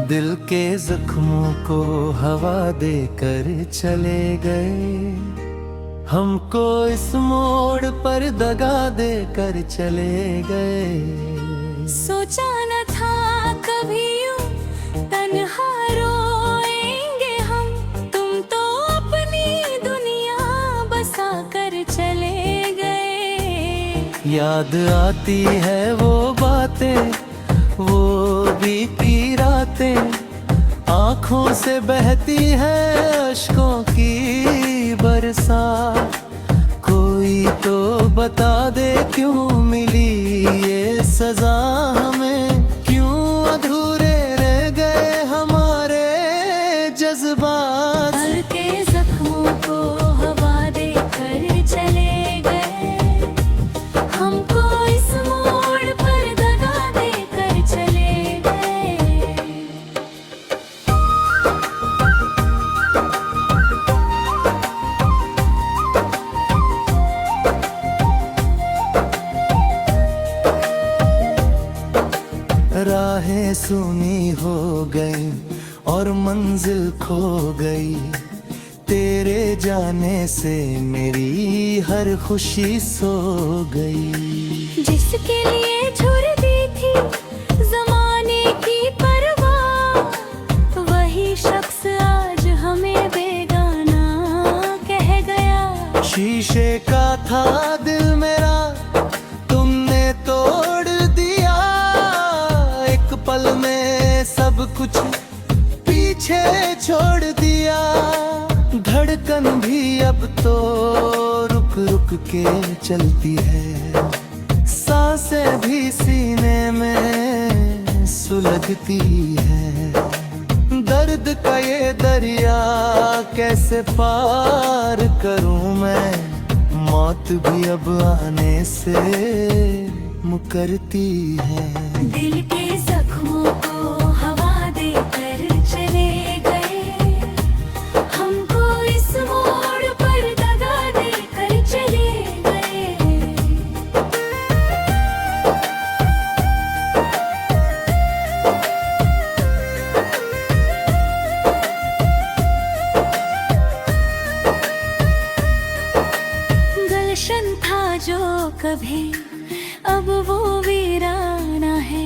दिल के जख्मों को हवा देकर चले गए, हमको इस मोड़ पर दगा देकर चले गए। सोचा न था कभी यूं तन्हा रोएंगे हम, तुम तो अपनी दुनिया बसा कर चले गए। याद आती है वो बातें, वो बीती रातें, आँखों से बहती है अश्कों की बरसात। कोई तो बता दे क्यों मिली ये सजा हमें, क्यों अधूरे रह गए हमारे जज्बात। दिल के जख्मों को हवा देकर चले गए, हमको इस मोड़ पर दगा देकर चले गए। राहें सुनी हो गई और मंजिल खो गई, तेरे जाने से मेरी हर खुशी सो गई। जिसके लिए छोड़ दी थी जमाने की परवाह, वही शख्स आज हमें बेगाना कह गया। शीशे का था दिल मेरा, तुमने तोड़ दिया, एक पल में सब कुछ पीछे छोड़ दिया। धड़कन भी अब तो रुक रुक के चलती है, सांसें भी सीने में सुलगती है। दर्द का ये दरिया कैसे पार करूं मैं, मौत भी अब आने से मुकरती है। दिल के जख्मों को हवा देकर चले गए, हमको इस मोड़ पर दगा देकर चले गए। गुलशन था जो कभी अब वो वीराना है,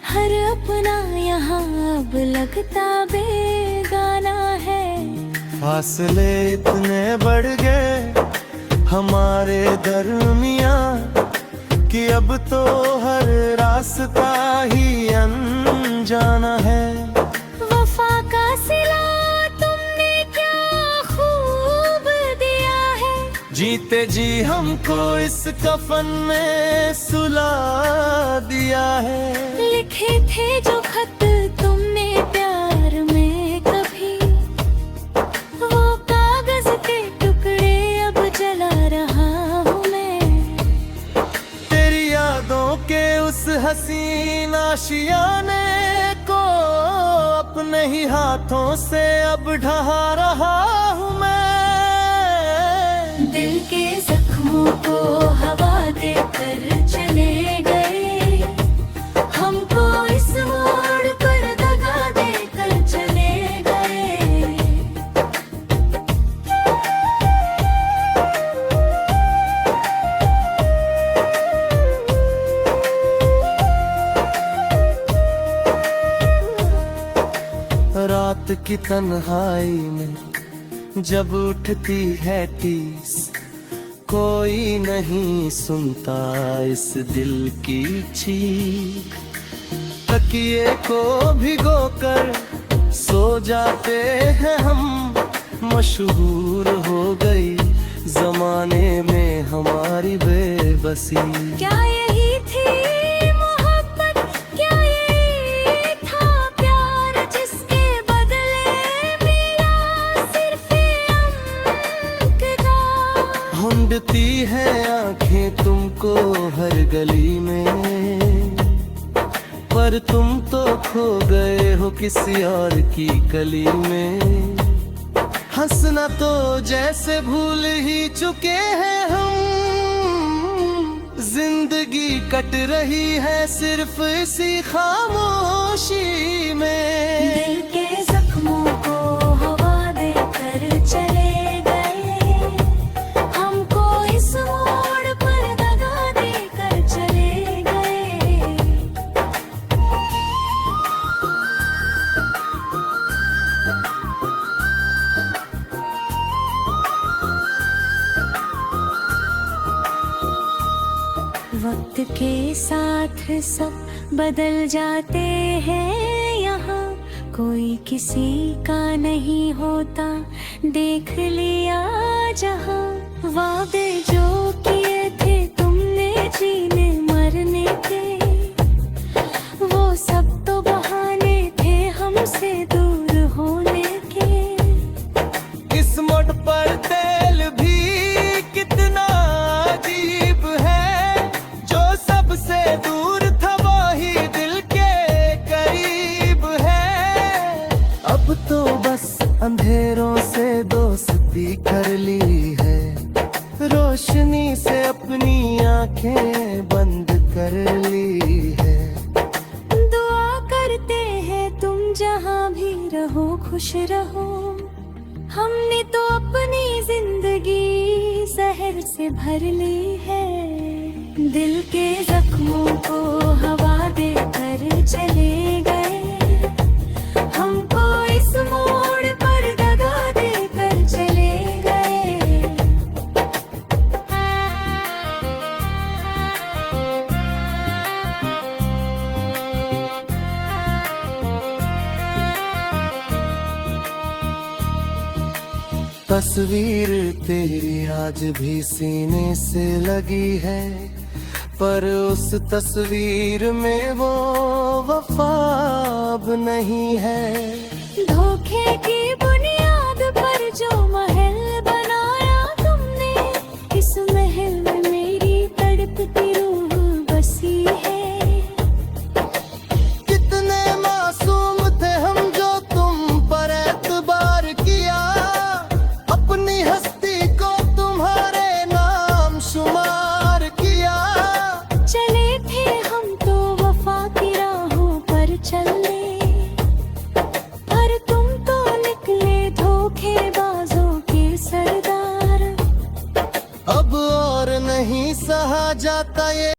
हर अपना यहाँ अब लगता बेगाना है। फासले इतने बढ़ गए हमारे दरमियाँ कि अब तो हर रास्ता ही अनजाना है। वफा का सिला तुमने क्या खूब दिया है, जीते जी हमको इस कफन में सुला दिया है। लिखे थे जो खत तुमने प्यार में कभी, वो कागज के टुकड़े अब जला रहा हूँ मैं। तेरी यादों के उस हसीन आशियाने को अपने ही हाथों से अब ढहा रहा हूँ मैं। दिल के जख्मों को हवा देकर चले गए, हमको इस मोड़ पर दगा देकर चले गए। रात की तन्हाई में जब उठती है टीस, कोई नहीं सुनता इस दिल की चीख। तकिए को भिगो कर सो जाते हैं हम, मशहूर हो गई जमाने में हमारी बेबसी। क्या यही थी मोहब्बत, क्या यही था प्यार, जिसके बदले मेरा सिर्फ अंकरा। ढूंढती है आंखें तुमको हर गली में, पर तुम तो खो गए हो किसी और की कली में। हंसना तो जैसे भूल ही चुके हैं हम, जिंदगी कट रही है सिर्फ इसी खामोशी में। दिल के जख्मों को हवा देकर चले गए, हमको इस मोड़ पर दगा देकर चले गए। वक्त के साथ सब बदल जाते हैं, यहाँ कोई किसी का नहीं होता, देख लिया जहाँ। वादे जो किए थे तुमने जीने मरने के, वो सब तो बहाने थे हमसे दूर होने के। किस्मत पर तेल भी कितना अजीब है, जो सबसे दूर था वही दिल के करीब है। अब तो बस अंधेरों से दोस्ती कर ली है, रोशनी से अपनी आंखें बंद कर ली है। दुआ करते हैं तुम जहाँ भी रहो खुश रहो, हमने तो अपनी जिंदगी जहर से भर ली है। दिल के जख्मों को हवा देकर चले गए, हमको इस मोड़ पर दगा देकर चले गए। तस्वीर तेरी आज भी सीने से लगी है, पर उस तस्वीर में वो वफा अब नहीं है। धोखे की बुनियाद पर जो महल बनाया तुमने, इस महल में मेरी तड़पती रूह बसी है। कितने मासूम थे हम जो तुम पर एतबार किया, अपनी हस्ती को तुम्हारे नाम शुमार किया। चले थे हम तो वफा की राहों पर चलने, पर तुम तो निकले धोखेबाजों के सरदार। अब और नहीं सहा जाता ये